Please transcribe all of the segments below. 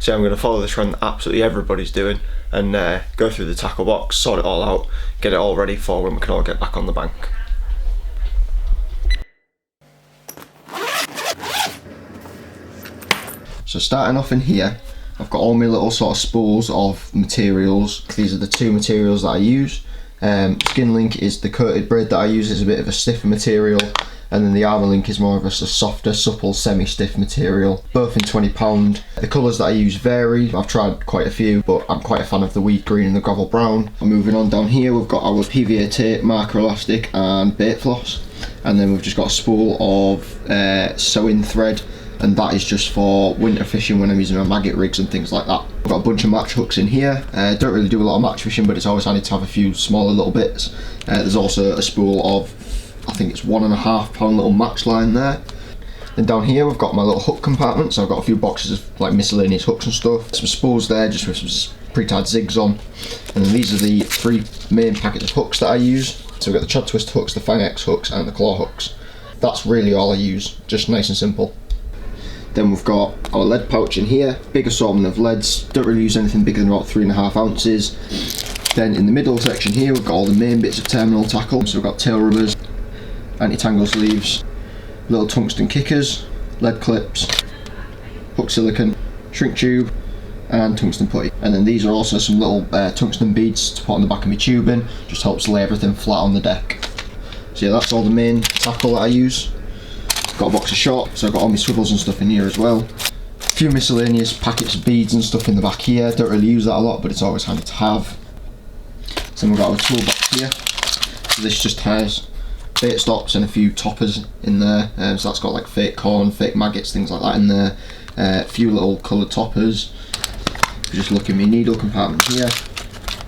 So I'm going to follow the trend that absolutely everybody's doing and go through the tackle box, sort it all out, get it all ready for when we can all get back on the bank. So starting off in here, I've got all my little sort of spools of materials. These are the two materials that I use. Skin Link is the coated braid that I use. It's a bit of a stiffer material, and then the Armour Link is more of a softer, supple, semi-stiff material. Both in £20. The colours that I use vary. I've tried quite a few, but I'm quite a fan of the wheat green and the gravel brown. Moving on down here, we've got our PVA tape, marker elastic, and bait floss, and then we've just got a spool of sewing thread. And that is just for winter fishing when I'm using my maggot rigs and things like that. I've got a bunch of match hooks in here. Don't really do a lot of match fishing, but it's always handy to have a few smaller little bits. There's also a spool of, I think it's £1.5 little match line there. Then down here we've got my little hook compartment, so I've got a few boxes of like miscellaneous hooks and stuff. Some spools there just with some pre-tied zigs on. And then these are the 3 main packets of hooks that I use. So we've got the Chad Twist hooks, the Fang X hooks, and the claw hooks. That's really all I use, just nice and simple. Then we've got our lead pouch in here, big assortment of leads, don't really use anything bigger than about 3.5 ounces. Then in the middle section here we've got all the main bits of terminal tackle, so we've got tail rubbers, anti-tangle sleeves, little tungsten kickers, lead clips, hook silicone, shrink tube, and tungsten putty. And then these are also some little tungsten beads to put on the back of my tubing, just helps lay everything flat on the deck. So yeah, that's all the main tackle that I use. Got a box of shot, so I've got all my swivels and stuff in here as well. A few miscellaneous packets of beads and stuff in the back here. Don't really use that a lot, but it's always handy to have. So then we've got our toolbox here. So this just has bait stops and a few toppers in there. So that's got like fake corn, fake maggots, things like that in there. A few little coloured toppers. Just look in my needle compartment here.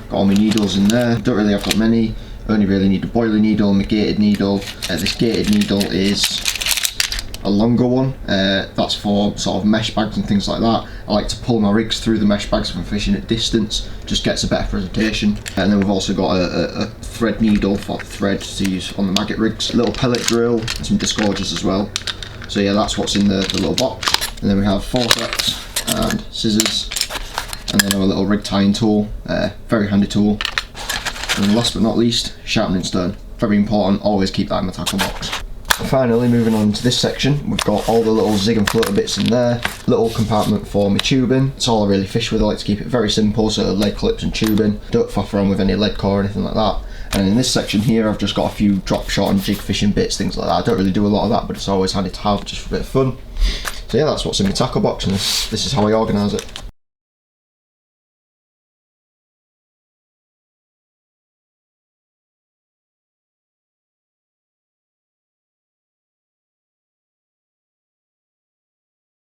Got all my needles in there. Don't really have that many. Only really need a boiler needle and my gated needle. This gated needle is a longer one, that's for sort of mesh bags and things like that. I like to pull my rigs through the mesh bags if I'm fishing at distance, just gets a better presentation. And then we've also got a thread needle for thread to use on the maggot rigs, a little pellet drill and some disgorgers as well. So yeah, that's what's in the little box. And then we have forceps and scissors, and then our little rig tying tool, very handy tool. And then last but not least, sharpening stone, very important, always keep that in my tackle box. Finally, moving on to this section, we've got all the little zig and floater bits in there, little compartment for my tubing. It's all I really fish with. I like to keep it very simple, so lead clips and tubing, don't faff around with any lead core or anything like that. And in this section here I've just got a few drop shot and jig fishing bits, things like that. I don't really do a lot of that, but it's always handy to have just for a bit of fun. So yeah, that's what's in my tackle box, and this is how I organise it.